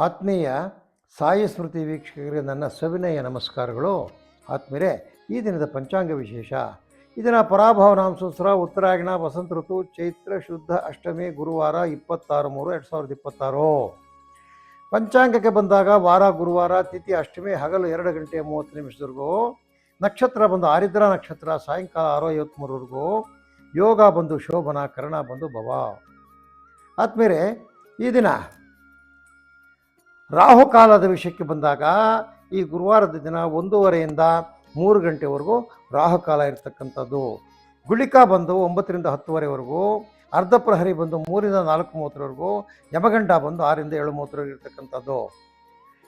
ಆತ್ಮೀಯ ಸಾಯಿ ಸ್ಮೃತಿ ವೀಕ್ಷಕರಿಗೆ ನನ್ನ ಸವಿನಯ ನಮಸ್ಕಾರಗಳು. ಆತ್ಮೀಯರೇ, ಈ ದಿನದ ಪಂಚಾಂಗ ವಿಶೇಷ. ಈ ದಿನ ಪರಾಭವನಾಮ ಸಂವತ್ಸರ ಉತ್ತರಾಯಣ ವಸಂತ ಋತು ಚೈತ್ರ ಶುದ್ಧ ಅಷ್ಟಮಿ ಗುರುವಾರ 26/3/2026. ಪಂಚಾಂಗಕ್ಕೆ ಬಂದಾಗ ವಾರ ಗುರುವಾರ, ತಿಥಿ ಅಷ್ಟಮಿ ಹಗಲು 2 ಗಂಟೆ 30 ನಿಮಿಷದವರೆಗೂ, ನಕ್ಷತ್ರ ಬಂದು ಆರಿದ್ರ ನಕ್ಷತ್ರ ಸಾಯಂಕಾಲ 6:53ವರೆಗೂ, ಯೋಗ ಬಂದು ಶೋಭನ, ಕರ್ಣ ಬಂದು ಭವ. ಆತ್ಮೀಯರೇ, ಈ ದಿನ ರಾಹುಕಾಲದ ವಿಷಯಕ್ಕೆ ಬಂದಾಗ ಈ ಗುರುವಾರದ ದಿನ 1:30ಯಿಂದ 3 ಗಂಟೆವರೆಗೂ ರಾಹುಕಾಲ ಇರತಕ್ಕಂಥದ್ದು. ಗುಳಿಕ ಬಂದು 9ರಿಂದ 10ವರೆವರೆಗೂ, ಅರ್ಧ ಪ್ರಹರಿ ಬಂದು 3ರಿಂದ 4:30ವರೆಗೂ, ಯಮಗಂಡ ಬಂದು 6ರಿಂದ 7:30ವರೆಗೂ ಇರ್ತಕ್ಕಂಥದ್ದು.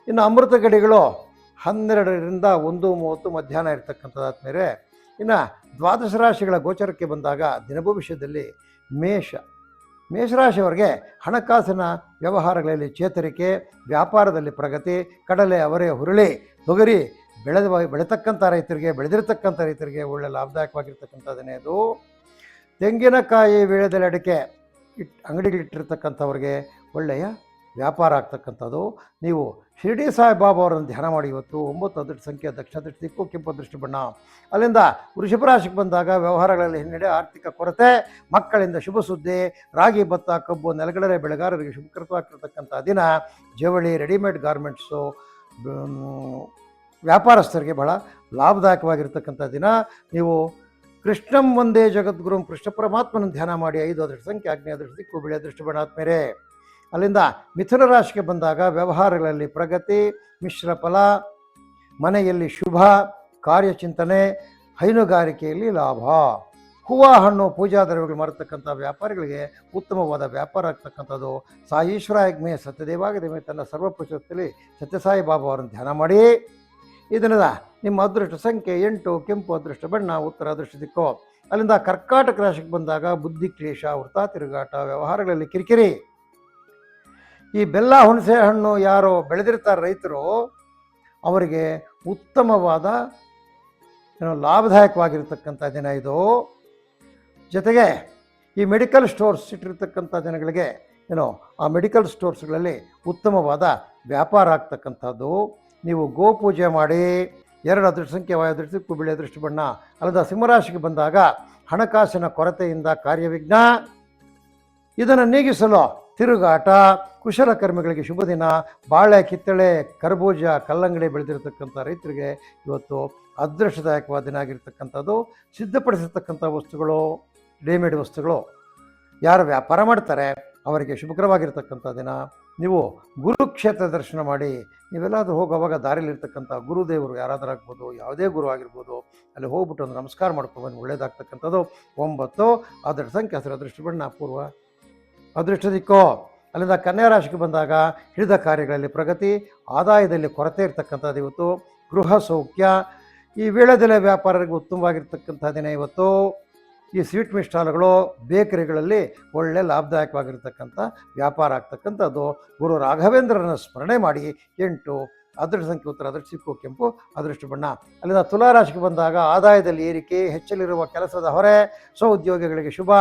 ಇನ್ನು ಅಮೃತ ಗಡಿಗಳು 12ರಿಂದ 1:30 ಮಧ್ಯಾಹ್ನ ಇರ್ತಕ್ಕಂಥದ್ದು. ಆದ್ಮೇಲೆ ಇನ್ನು ದ್ವಾದಶ ರಾಶಿಗಳ ಗೋಚರಕ್ಕೆ ಬಂದಾಗ ದಿನಭವಿಷ್ಯದಲ್ಲಿ ಮೇಷರಾಶಿಯವರಿಗೆ ಹಣಕಾಸಿನ ವ್ಯವಹಾರಗಳಲ್ಲಿ ಚೇತರಿಕೆ, ವ್ಯಾಪಾರದಲ್ಲಿ ಪ್ರಗತಿ, ಕಡಲೆ, ಅವರೆ, ಹುರುಳಿ, ತೊಗರಿ ಬೆಳೆತಕ್ಕಂಥ ರೈತರಿಗೆ, ಬೆಳೆದಿರ್ತಕ್ಕಂಥ ರೈತರಿಗೆ ಒಳ್ಳೆ ಲಾಭದಾಯಕವಾಗಿರ್ತಕ್ಕಂಥದ್ದನ್ನೇ ಅದು. ತೆಂಗಿನಕಾಯಿ, ವೀಳ್ಯದೆಲೆ, ಅಡಿಕೆ ಅಂಗಡಿಗಳಿಟ್ಟಿರ್ತಕ್ಕಂಥವ್ರಿಗೆ ಒಳ್ಳೆಯ ವ್ಯಾಪಾರ ಆಗ್ತಕ್ಕಂಥದ್ದು. ನೀವು ಶಿರ್ಡಿ ಸಾಯಿಬಾಬಾ ಅವರನ್ನು ಧ್ಯಾನ ಮಾಡಿ. ಇವತ್ತು 9 ಅದೃಷ್ಟ ಸಂಖ್ಯೆ, ದಕ್ಷಿಣ ದೃಷ್ಟಿ ದಿಕ್ಕು, ಕೆಂಪು ಅದೃಷ್ಟ ಬಣ್ಣ. ಅಲ್ಲಿಂದ ವೃಷಭ ರಾಶಿಗೆ ಬಂದಾಗ ವ್ಯವಹಾರಗಳಲ್ಲಿ ಹಿನ್ನಡೆ, ಆರ್ಥಿಕ ಕೊರತೆ, ಮಕ್ಕಳಿಂದ ಶುಭ ಸುದ್ದಿ, ರಾಗಿ, ಭತ್ತ, ಕಬ್ಬು, ನೆಲಗಡಲೆ ಬೆಳೆಗಾರರಿಗೆ ಶುಭಕರವಾಗಿರ್ತಕ್ಕಂಥ ದಿನ. ಜವಳಿ, ರೆಡಿಮೇಡ್ ಗಾರ್ಮೆಂಟ್ಸು ವ್ಯಾಪಾರಸ್ಥರಿಗೆ ಬಹಳ ಲಾಭದಾಯಕವಾಗಿರ್ತಕ್ಕಂಥ ದಿನ. ನೀವು ಕೃಷ್ಣಂ ಒಂದೇ ಜಗದ್ಗುರುಂ ಕೃಷ್ಣ ಪರಮಾತ್ಮನ ಧ್ಯಾನ ಮಾಡಿ. 5 ಅದೃಷ್ಟ ಸಂಖ್ಯೆ, ಆಗ್ನೇಯ ಅದೃಷ್ಟ ದಿಕ್ಕು, ಬಿಳಿ ಅದೃಷ್ಟ ಬಣ್ಣ. ಆದ್ಮೇಲೆ ಅಲ್ಲಿಂದ ಮಿಥುನ ರಾಶಿಗೆ ಬಂದಾಗ ವ್ಯವಹಾರಗಳಲ್ಲಿ ಪ್ರಗತಿ, ಮಿಶ್ರ ಫಲ, ಮನೆಯಲ್ಲಿ ಶುಭ, ಕಾರ್ಯಚಿಂತನೆ, ಹೈನುಗಾರಿಕೆಯಲ್ಲಿ ಲಾಭ. ಹೂವು, ಹಣ್ಣು, ಪೂಜಾ ದ್ರವ್ಯಗಳು ಮಾರತಕ್ಕಂಥ ವ್ಯಾಪಾರಿಗಳಿಗೆ ಉತ್ತಮವಾದ ವ್ಯಾಪಾರ ಆಗ್ತಕ್ಕಂಥದ್ದು. ಸಾಯೀಶ್ವರಾಜ್ಞೆ ಸತ್ಯದೇವಾಗದೇವೆ ತನ್ನ ಸರ್ವಪುರುಷದಲ್ಲಿ ಸತ್ಯಸಾಯಿ ಬಾಬಾ ಅವರನ್ನು ಧ್ಯಾನ ಮಾಡಿ. ಈ ದಿನದ ನಿಮ್ಮ ಅದೃಷ್ಟ ಸಂಖ್ಯೆ 8, ಕೆಂಪು ಅದೃಷ್ಟ ಬಣ್ಣ, ಉತ್ತರ ಅದೃಷ್ಟ ದಿಕ್ಕು. ಅಲ್ಲಿಂದ ಕರ್ಕಾಟಕ ರಾಶಿಗೆ ಬಂದಾಗ ಬುದ್ಧಿ ಕ್ಲೇಶ, ವೃಥಾ ತಿರುಗಾಟ, ವ್ಯವಹಾರಗಳಲ್ಲಿ ಕಿರಿಕಿರಿ. ಈ ಬೆಲ್ಲ, ಹುಣಸೆ ಹಣ್ಣು ಯಾರು ಬೆಳೆದಿರ್ತಾರೆ ರೈತರು, ಅವರಿಗೆ ಉತ್ತಮವಾದ ಲಾಭದಾಯಕವಾಗಿರ್ತಕ್ಕಂಥ ದಿನ ಇದು. ಜೊತೆಗೆ ಈ ಮೆಡಿಕಲ್ ಸ್ಟೋರ್ಸ್ ಇಟ್ಟಿರ್ತಕ್ಕಂಥ ಜನಗಳಿಗೆ ಆ ಮೆಡಿಕಲ್ ಸ್ಟೋರ್ಸ್ಗಳಲ್ಲಿ ಉತ್ತಮವಾದ ವ್ಯಾಪಾರ ಆಗ್ತಕ್ಕಂಥದ್ದು. ನೀವು ಗೋಪೂಜೆ ಮಾಡಿ. 2 ಅದೃಷ್ಟ ಸಂಖ್ಯೆ, ವಾಯು ಅದೃಷ್ಟ ದಿಕ್ಕು, ಬಿಳಿ ಅದೃಷ್ಟ ಬಣ್ಣ. ಅಲ್ಲದ ಸಿಂಹರಾಶಿಗೆ ಬಂದಾಗ ಹಣಕಾಸಿನ ಕೊರತೆಯಿಂದ ಕಾರ್ಯವಿಘ್ನ, ಇದನ್ನು ನೀಗಿಸಲು ತಿರುಗಾಟ, ಕುಶಲಕರ್ಮಿಗಳಿಗೆ ಶುಭ ದಿನ. ಬಾಳೆ, ಕಿತ್ತಳೆ, ಕರ್ಬೂಜ, ಕಲ್ಲಂಗಡಿ ಬೆಳೆದಿರತಕ್ಕಂಥ ರೈತರಿಗೆ ಇವತ್ತು ಅದೃಷ್ಟದಾಯಕವಾದ ದಿನ ಆಗಿರ್ತಕ್ಕಂಥದ್ದು. ಸಿದ್ಧಪಡಿಸಿರ್ತಕ್ಕಂಥ ವಸ್ತುಗಳು, ರೆಡಿಮೇಡ್ ವಸ್ತುಗಳು ಯಾರು ವ್ಯಾಪಾರ ಮಾಡ್ತಾರೆ ಅವರಿಗೆ ಶುಭಕರವಾಗಿರ್ತಕ್ಕಂಥ ದಿನ. ನೀವು ಗುರುಕ್ಷೇತ್ರ ದರ್ಶನ ಮಾಡಿ. ನೀವೆಲ್ಲಾದರೂ ಹೋಗುವಾಗ ದಾರಿಯಲ್ಲಿರ್ತಕ್ಕಂಥ ಗುರುದೇವರು ಯಾರಾದರೂ ಆಗ್ಬೋದು, ಯಾವುದೇ ಗುರು ಆಗಿರ್ಬೋದು, ಅಲ್ಲಿ ಹೋಗ್ಬಿಟ್ಟು ಒಂದು ನಮಸ್ಕಾರ ಮಾಡ್ಕೊಂಡು ಒಳ್ಳೆಯದಾಗ್ತಕ್ಕಂಥದ್ದು. 9 ಅದೃಷ್ಟ ಸಂಖ್ಯೆ, ಹಸಿರು ಅದೃಷ್ಟ ಬಣ್ಣ, ಪೂರ್ವ ಅದೃಷ್ಟ ದಿಕ್ಕು. ಅಲ್ಲಿಂದ ಕನ್ಯಾ ರಾಶಿಗೆ ಬಂದಾಗ ಹಿಡಿದ ಕಾರ್ಯಗಳಲ್ಲಿ ಪ್ರಗತಿ, ಆದಾಯದಲ್ಲಿ ಕೊರತೆ ಇರ್ತಕ್ಕಂಥದ್ದು ಇವತ್ತು. ಗೃಹ ಸೌಖ್ಯ. ಈ ವೀಳ್ಯದೆಲೆ ವ್ಯಾಪಾರರಿಗೆ ಉತ್ತಮವಾಗಿರ್ತಕ್ಕಂಥ ದಿನ ಇವತ್ತು. ಈ ಸ್ವೀಟ್ ಮಿಷ್ಟಾಲಗಳು, ಬೇಕರಿಗಳಲ್ಲಿ ಒಳ್ಳೆ ಲಾಭದಾಯಕವಾಗಿರ್ತಕ್ಕಂಥ ವ್ಯಾಪಾರ ಆಗ್ತಕ್ಕಂಥದ್ದು. ಗುರು ರಾಘವೇಂದ್ರನ ಸ್ಮರಣೆ ಮಾಡಿ. 8 ಅದೃಷ್ಟ ಸಂಖ್ಯೆ, ಉತ್ತರ ಅದೃಷ್ಟ ದಿಕ್ಕು, ಕೆಂಪು ಅದೃಷ್ಟ ಬಣ್ಣ. ಅಲ್ಲಿಂದ ತುಲಾರಾಶಿಗೆ ಬಂದಾಗ ಆದಾಯದಲ್ಲಿ ಏರಿಕೆ, ಹೆಚ್ಚಲಿರುವ ಕೆಲಸದ ಹೊರೆ, ಸ್ವಉದ್ಯೋಗಿಗಳಿಗೆ ಶುಭ,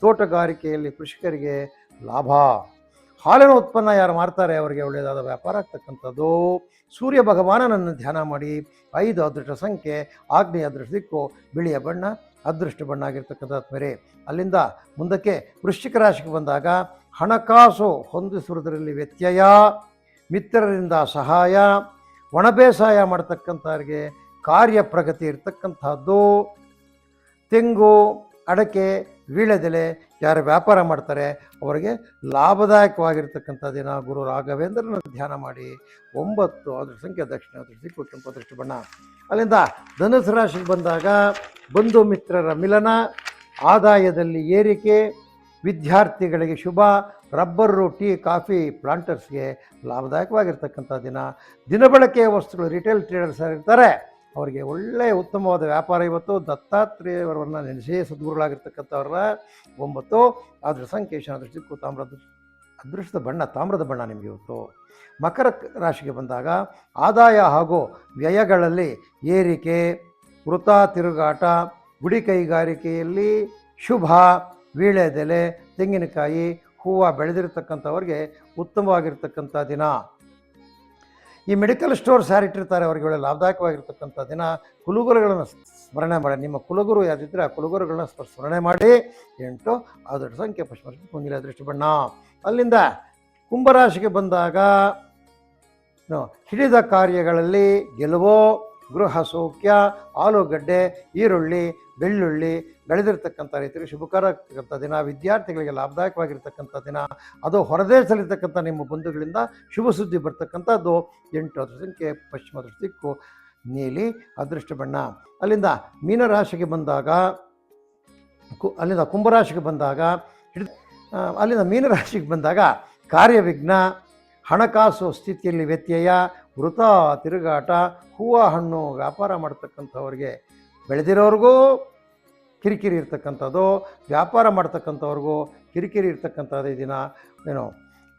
ತೋಟಗಾರಿಕೆಯಲ್ಲಿ ಕೃಷಿಕರಿಗೆ ಲಾಭ. ಹಾಲಿನ ಉತ್ಪನ್ನ ಯಾರು ಮಾರ್ತಾರೆ ಅವರಿಗೆ ಒಳ್ಳೆಯದಾದ ವ್ಯಾಪಾರ ಆಗ್ತಕ್ಕಂಥದ್ದು. ಸೂರ್ಯ ಭಗವಾನನನ್ನು ಧ್ಯಾನ ಮಾಡಿ. 5 ಅದೃಷ್ಟ ಸಂಖ್ಯೆ, ಆಗ್ನೇಯ ಅದೃಷ್ಟ ದಿಕ್ಕು, ಬಿಳಿಯ ಬಣ್ಣ, ಅದೃಷ್ಟ ಬಣ್ಣ ಆಗಿರ್ತಕ್ಕಂಥದ್ದು. ಮೇರೆ ಅಲ್ಲಿಂದ ಮುಂದಕ್ಕೆ ವೃಶ್ಚಿಕ ರಾಶಿಗೆ ಬಂದಾಗ ಹಣಕಾಸು ಹೊಂದಿಸುವುದರಲ್ಲಿ ವ್ಯತ್ಯಯ, ಮಿತ್ರರಿಂದ ಸಹಾಯ, ಒಣ ಬೇಸಾಯ ಮಾಡ್ತಕ್ಕಂಥವ್ರಿಗೆ ಕಾರ್ಯ ಪ್ರಗತಿ ಇರ್ತಕ್ಕಂಥದ್ದು. ತೆಂಗು, ಅಡಕೆ, ವೀಳ್ಯದೆಲೆ ಯಾರು ವ್ಯಾಪಾರ ಮಾಡ್ತಾರೆ ಅವರಿಗೆ ಲಾಭದಾಯಕವಾಗಿರ್ತಕ್ಕಂಥ ದಿನ. ಗುರು ರಾಘವೇಂದ್ರನ ಧ್ಯಾನ ಮಾಡಿ. 9 ಅದೃಷ್ಟ ಸಂಖ್ಯೆ, ದಕ್ಷಿಣ ಅದೃಷ್ಟ ದಿಕ್ಕು, ಕೆಂಪು ಅದೃಷ್ಟ ಬಣ್ಣ. ಅಲ್ಲಿಂದ ಧನುಸು ರಾಶಿಗೆ ಬಂದಾಗ ಬಂಧು ಮಿತ್ರರ ಮಿಲನ, ಆದಾಯದಲ್ಲಿ ಏರಿಕೆ, ವಿದ್ಯಾರ್ಥಿಗಳಿಗೆ ಶುಭ, ರಬ್ಬರು, ಟೀ, ಕಾಫಿ ಪ್ಲಾಂಟರ್ಸ್ಗೆ ಲಾಭದಾಯಕವಾಗಿರ್ತಕ್ಕಂಥ ದಿನ. ದಿನಬಳಕೆಯ ವಸ್ತುಗಳು, ರಿಟೇಲ್ ಟ್ರೇಡರ್ಸ್ ಇರ್ತಾರೆ ಅವರಿಗೆ ಒಳ್ಳೆಯ ಉತ್ತಮವಾದ ವ್ಯಾಪಾರ ಇವತ್ತು. ದತ್ತಾತ್ರೇಯವರನ್ನು ನೆನೆಸೇ ಸದ್ಗುರುಗಳಾಗಿರ್ತಕ್ಕಂಥವ್ರ. 9 ಅದರ ಸಂಖ್ಯೆ, ಅದೃಷ್ಟ ದಿಕ್ಕು, ಅದೃಷ್ಟದ ಬಣ್ಣ ತಾಮ್ರದ ಬಣ್ಣ ನಿಮಗೆ ಇವತ್ತು. ಮಕರ ರಾಶಿಗೆ ಬಂದಾಗ ಆದಾಯ ಹಾಗೂ ವ್ಯಯಗಳಲ್ಲಿ ಏರಿಕೆ, ವೃಥಾ ತಿರುಗಾಟ, ಗುಡಿ ಕೈಗಾರಿಕೆಯಲ್ಲಿ ಶುಭ, ವೀಳ್ಯದೆಲೆ, ತೆಂಗಿನಕಾಯಿ, ಹೂವು ಬೆಳೆದಿರತಕ್ಕಂಥವ್ರಿಗೆ ಉತ್ತಮವಾಗಿರ್ತಕ್ಕಂಥ ದಿನ. ಈ ಮೆಡಿಕಲ್ ಸ್ಟೋರ್ಸ್ ಯಾರು ಇಟ್ಟಿರ್ತಾರೆ ಅವರಿಗೆ ಒಳ್ಳೆ ಲಾಭದಾಯಕವಾಗಿರ್ತಕ್ಕಂಥ ದಿನ. ಕುಲಗುರುಗಳನ್ನು ಸ್ಮರಣೆ ಮಾಡಿ, ನಿಮ್ಮ ಕುಲಗುರು ಯಾರಿದ್ದರೆ ಆ ಕುಲಗುರುಗಳನ್ನ ಸ್ಮರಣೆ ಮಾಡಿ. 8 ಅದರ ಸಂಖ್ಯೆ ಪಶ್ಚಿಮ ಮುಂದಿನ ಅದೃಷ್ಟ ಬಣ್ಣ. ಅಲ್ಲಿಂದ ಕುಂಭರಾಶಿಗೆ ಬಂದಾಗ ಹಿಡಿದ ಕಾರ್ಯಗಳಲ್ಲಿ ಗೆಲುವು, ಗೃಹ ಸೌಖ್ಯ, ಆಲೂಗಡ್ಡೆ, ಈರುಳ್ಳಿ, ಬೆಳ್ಳುಳ್ಳಿ ಬೆಳೆದಿರ್ತಕ್ಕಂಥ ರೈತರಿಗೆ ಶುಭಕರ ಆಗ್ತಕ್ಕಂಥ ದಿನ. ವಿದ್ಯಾರ್ಥಿಗಳಿಗೆ ಲಾಭದಾಯಕವಾಗಿರ್ತಕ್ಕಂಥ ದಿನ. ಅದು ಹೊರದೇಶದಲ್ಲಿರ್ತಕ್ಕಂಥ ನಿಮ್ಮ ಬಂಧುಗಳಿಂದ ಶುಭ ಸುದ್ದಿ ಬರ್ತಕ್ಕಂಥದ್ದು. 8 ಅದರ ಸಂಖ್ಯೆ ಪಶ್ಚಿಮ ದಿಕ್ಕು, ನೀಲಿ ಅದೃಷ್ಟ ಬಣ್ಣ. ಅಲ್ಲಿಂದ ಮೀನರಾಶಿಗೆ ಬಂದಾಗ ಅಲ್ಲಿಂದ ಕುಂಭರಾಶಿಗೆ ಬಂದಾಗ ಅಲ್ಲಿಂದ ಮೀನರಾಶಿಗೆ ಬಂದಾಗ ಕಾರ್ಯವಿಘ್ನ, ಹಣಕಾಸು ಸ್ಥಿತಿಯಲ್ಲಿ ವ್ಯತ್ಯಯ, ವೃಥ ತಿರುಗಾಟ, ಹೂವು ಹಣ್ಣು ವ್ಯಾಪಾರ ಮಾಡ್ತಕ್ಕಂಥವ್ರಿಗೆ ಬೆಳೆದಿರೋರಿಗೂ ಕಿರಿಕಿರಿ ಇರ್ತಕ್ಕಂಥದ್ದು, ವ್ಯಾಪಾರ ಮಾಡ್ತಕ್ಕಂಥವ್ರಿಗೂ ಕಿರಿಕಿರಿ ಇರ್ತಕ್ಕಂಥದ್ದು. ಈ ದಿನ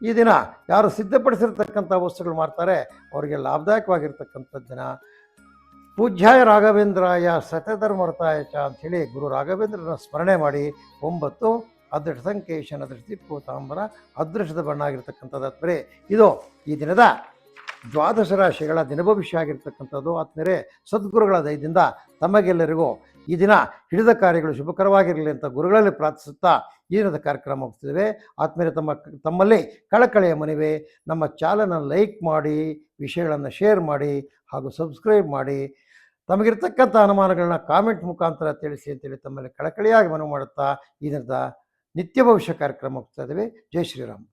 ಈ ದಿನ ಯಾರು ಸಿದ್ಧಪಡಿಸಿರ್ತಕ್ಕಂಥ ವಸ್ತುಗಳು ಮಾಡ್ತಾರೆ ಅವರಿಗೆ ಲಾಭದಾಯಕವಾಗಿರ್ತಕ್ಕಂಥ ದಿನ. ಪೂಜ್ಯಾಯ ರಾಘವೇಂದ್ರಾಯ ಸತ್ಯಧರ್ಮರತಾಯ ಚ ಅಂಥೇಳಿ ಗುರು ರಾಘವೇಂದ್ರನ ಸ್ಮರಣೆ ಮಾಡಿ. 9 ಅದೃಷ್ಟ ಸಂಖ್ಯೆ ಈಶಾನ್ಯ ದಿಕ್ಕು ತಾಂಬರ ಅದೃಷ್ಟದ ಬಣ್ಣ ಆಗಿರ್ತಕ್ಕಂಥದ್ದು. ಆತ್ಮರೇ, ಇದು ಈ ದಿನದ ದ್ವಾದಶ ರಾಶಿಗಳ ದಿನಭವಿಷ್ಯ ಆಗಿರ್ತಕ್ಕಂಥದ್ದು. ಆತ್ಮರೇ, ಸದ್ಗುರುಗಳ ದಯದಿಂದ ತಮಗೆಲ್ಲರಿಗೂ ಈ ದಿನ ಹಿಡಿದ ಕಾರ್ಯಗಳು ಶುಭಕರವಾಗಿರಲಿ ಅಂತ ಗುರುಗಳಲ್ಲಿ ಪ್ರಾರ್ಥಿಸುತ್ತಾ ಈ ದಿನದ ಕಾರ್ಯಕ್ರಮ ಮುಗಿಸ್ತಿದ್ದೇವೆ. ಆತ್ಮೀಯ ತಮ್ಮಲ್ಲಿ ಕಳಕಳೆಯ ಮನವಿ, ನಮ್ಮ ಚಾನಲ್ನ ಲೈಕ್ ಮಾಡಿ, ವಿಷಯಗಳನ್ನು ಶೇರ್ ಮಾಡಿ ಹಾಗೂ ಸಬ್ಸ್ಕ್ರೈಬ್ ಮಾಡಿ. ತಮಗಿರ್ತಕ್ಕಂಥ ಅನುಮಾನಗಳನ್ನ ಕಾಮೆಂಟ್ ಮುಖಾಂತರ ತಿಳಿಸಿ ಅಂತೇಳಿ ತಮ್ಮಲ್ಲಿ ಕಳಕಳಿಯಾಗಿ ಮನವಿ ಮಾಡುತ್ತಾ ಈ ದಿನದ ನಿತ್ಯ ಭವಿಷ್ಯ ಕಾರ್ಯಕ್ರಮ ಮುಗಿಸ್ತಾ ಇದ್ದೇವೆ. ಜೈ ಶ್ರೀರಾಮ್.